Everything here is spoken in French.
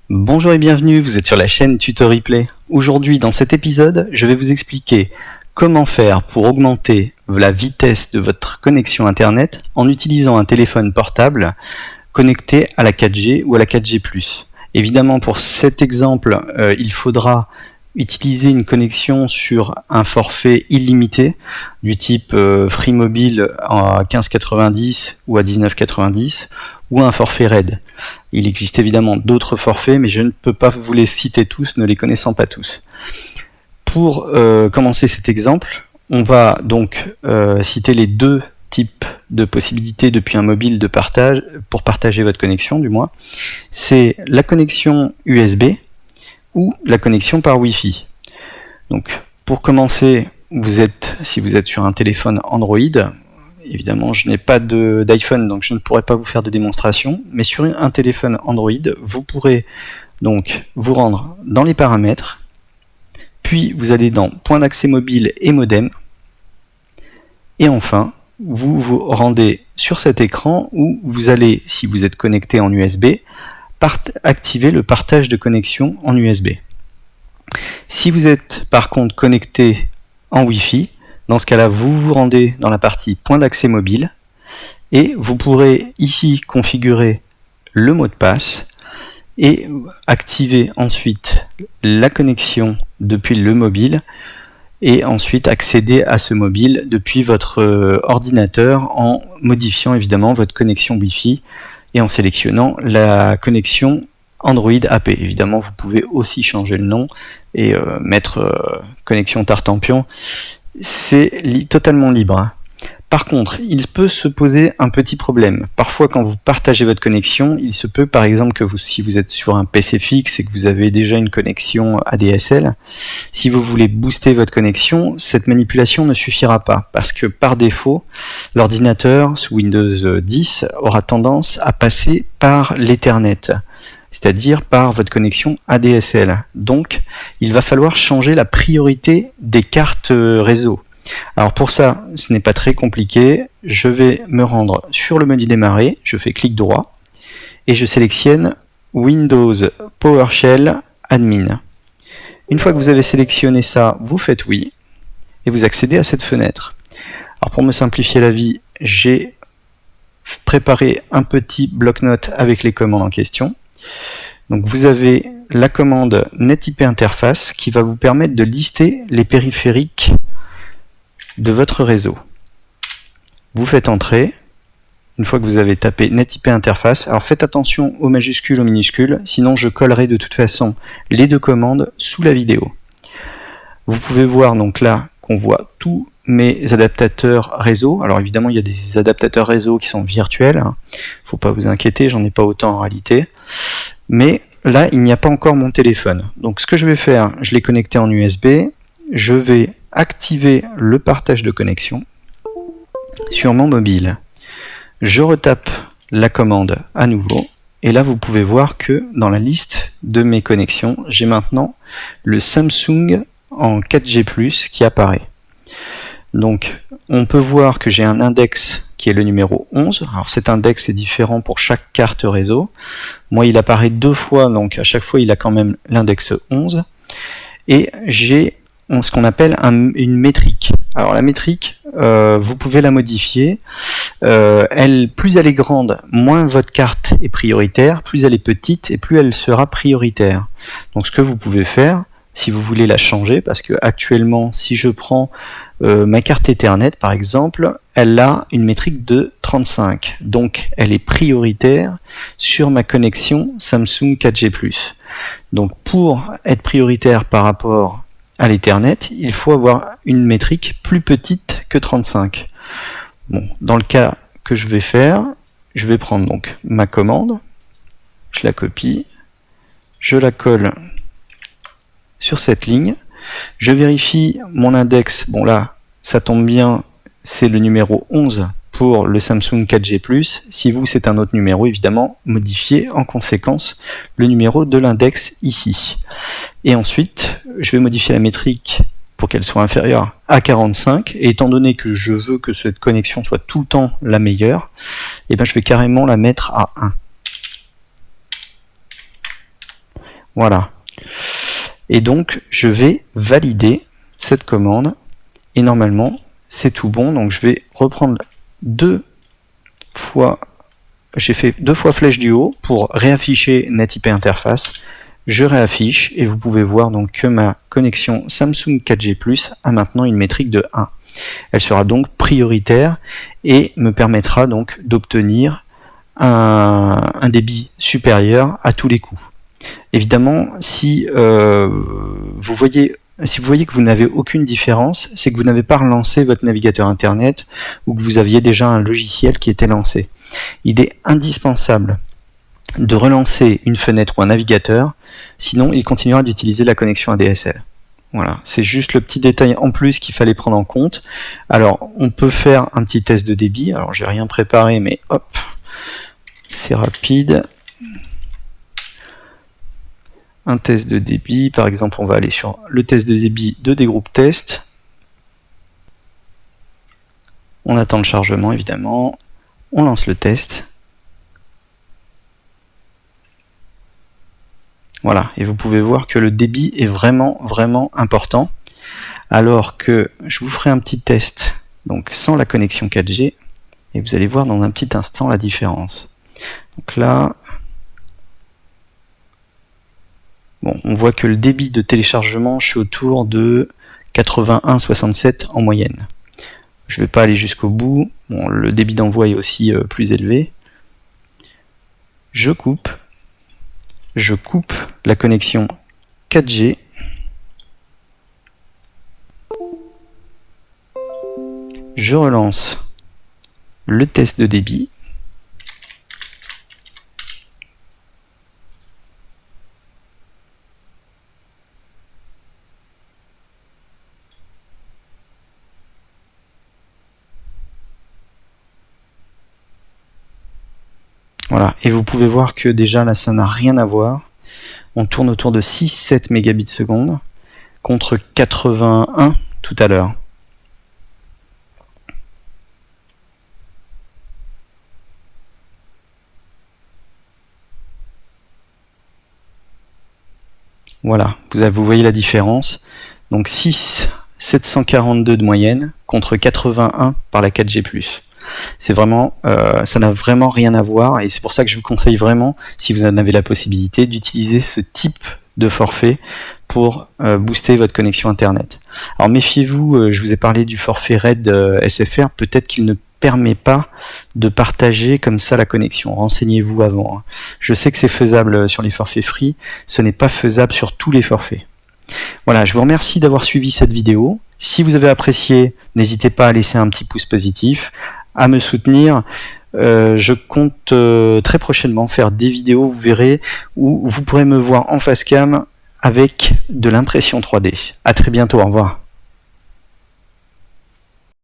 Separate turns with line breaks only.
Bonjour et bienvenue, vous êtes sur la chaîne Tuto Replay. Aujourd'hui, dans cet épisode, je vais vous expliquer comment faire pour augmenter la vitesse de votre connexion Internet en utilisant un téléphone portable connecté à la 4G ou à la 4G+. Évidemment, pour cet exemple, il faudra utiliser une connexion sur un forfait illimité du type Free Mobile à 15,90 ou à 19,90 ou un forfait RAID. Il existe évidemment d'autres forfaits, mais je ne peux pas vous les citer tous, ne les connaissant pas tous. Pour commencer cet exemple, on va donc citer les deux types de possibilités depuis un mobile de partage, pour partager votre connexion du moins. C'est la connexion USB ou la connexion par Wi-Fi. Donc pour commencer, si vous êtes sur un téléphone Android, évidemment je n'ai pas d'iPhone donc je ne pourrai pas vous faire de démonstration, mais sur un téléphone Android, vous pourrez donc vous rendre dans les paramètres, puis vous allez dans point d'accès mobile et modem, et enfin vous vous rendez sur cet écran où vous allez, si vous êtes connecté en USB, activer le partage de connexion en USB. Si vous êtes par contre connecté en Wi-Fi, dans ce cas-là, vous vous rendez dans la partie point d'accès mobile et vous pourrez ici configurer le mot de passe et activer ensuite la connexion depuis le mobile et ensuite accéder à ce mobile depuis votre ordinateur en modifiant évidemment votre connexion Wi-Fi et en sélectionnant la connexion Android AP. Évidemment, vous pouvez aussi changer le nom et mettre connexion Tartampion. C'est totalement libre. Par contre, il peut se poser un petit problème. Parfois, quand vous partagez votre connexion, il se peut par exemple que si vous êtes sur un PC fixe et que vous avez déjà une connexion ADSL, si vous voulez booster votre connexion, cette manipulation ne suffira pas, parce que par défaut, l'ordinateur sous Windows 10 aura tendance à passer par l'Ethernet, c'est-à-dire par votre connexion ADSL. Donc, il va falloir changer la priorité des cartes réseau. Alors pour ça, ce n'est pas très compliqué. Je vais me rendre sur le menu démarrer, je fais clic droit, et je sélectionne Windows PowerShell Admin. Une fois que vous avez sélectionné ça, vous faites oui, et vous accédez à cette fenêtre. Alors pour me simplifier la vie, j'ai préparé un petit bloc-notes avec les commandes en question. Donc vous avez la commande NetIP Interface qui va vous permettre de lister les périphériques de votre réseau. Vous faites entrer, une fois que vous avez tapé NetIP Interface. Alors faites attention aux majuscules, aux minuscules, sinon je collerai de toute façon les deux commandes sous la vidéo. Vous pouvez voir donc là qu'on voit tous mes adaptateurs réseau. Alors évidemment il y a des adaptateurs réseau qui sont virtuels, faut pas vous inquiéter, j'en ai pas autant en réalité. Mais là il n'y a pas encore mon téléphone. Donc ce que je vais faire, je l'ai connecté en USB, je vais activer le partage de connexion sur mon mobile. Je retape la commande à nouveau et là vous pouvez voir que dans la liste de mes connexions, j'ai maintenant le Samsung en 4G+ qui apparaît. Donc on peut voir que j'ai un index qui est le numéro 11. Alors cet index est différent pour chaque carte réseau. Moi il apparaît deux fois, donc à chaque fois il a quand même l'index 11. Et j'ai ce qu'on appelle une métrique. Alors la métrique, vous pouvez la modifier. Plus elle est grande, moins votre carte est prioritaire, plus elle est petite et plus elle sera prioritaire. Donc ce que vous pouvez faire, si vous voulez la changer, parce que actuellement si je prends ma carte Ethernet par exemple, elle a une métrique de 35, donc elle est prioritaire sur ma connexion Samsung 4G+. Donc pour être prioritaire par rapport à l'Ethernet, il faut avoir une métrique plus petite que 35. Bon, dans le cas que je vais faire, je vais prendre donc ma commande, je la copie, je la colle sur cette ligne, je vérifie mon index, bon là, ça tombe bien, c'est le numéro 11 pour le Samsung 4G+. Si vous, c'est un autre numéro, évidemment, modifiez en conséquence le numéro de l'index ici. Et ensuite, je vais modifier la métrique pour qu'elle soit inférieure à 45. Et étant donné que je veux que cette connexion soit tout le temps la meilleure, et ben je vais carrément la mettre à 1. Voilà. Et donc, je vais valider cette commande. Et normalement, c'est tout bon. Donc, je vais reprendre j'ai fait 2 fois flèche du haut pour réafficher NetIP interface. Je réaffiche et vous pouvez voir donc que ma connexion Samsung 4G+ a maintenant une métrique de 1. Elle sera donc prioritaire et me permettra donc d'obtenir un débit supérieur à tous les coups. Évidemment, si vous voyez que vous n'avez aucune différence, c'est que vous n'avez pas relancé votre navigateur internet ou que vous aviez déjà un logiciel qui était lancé. Il est indispensable de relancer une fenêtre ou un navigateur, sinon il continuera d'utiliser la connexion ADSL. Voilà, c'est juste le petit détail en plus qu'il fallait prendre en compte. Alors, on peut faire un petit test de débit. Alors, j'ai rien préparé, mais hop, c'est rapide. Un test de débit, par exemple, on va aller sur le test de débit de Desgroupes Test. On attend le chargement, évidemment. On lance le test. Voilà, et vous pouvez voir que le débit est vraiment important. Alors que je vous ferai un petit test donc sans la connexion 4G et vous allez voir dans un petit instant la différence. Donc là, bon, on voit que le débit de téléchargement, je suis autour de 81,67 en moyenne. Je ne vais pas aller jusqu'au bout. Bon, le débit d'envoi est aussi plus élevé. Je coupe la connexion 4G. Je relance le test de débit. Voilà, et vous pouvez voir que déjà là ça n'a rien à voir. On tourne autour de 6-7 mégabits seconde contre 81 tout à l'heure. Voilà, vous voyez la différence. Donc 6,742 de moyenne contre 81 par la 4G+. C'est vraiment, ça n'a vraiment rien à voir et c'est pour ça que je vous conseille vraiment, si vous en avez la possibilité, d'utiliser ce type de forfait pour booster votre connexion internet. Alors méfiez-vous, je vous ai parlé du forfait RAID SFR, peut-être qu'il ne permet pas de partager comme ça la connexion. Renseignez-vous avant. Je sais que c'est faisable sur les forfaits free, ce n'est pas faisable sur tous les forfaits. Voilà, je vous remercie d'avoir suivi cette vidéo. Si vous avez apprécié, n'hésitez pas à laisser un petit pouce positif, à me soutenir. Je compte très prochainement faire des vidéos, vous verrez, où vous pourrez me voir en face cam avec de l'impression 3D. À très bientôt, au revoir.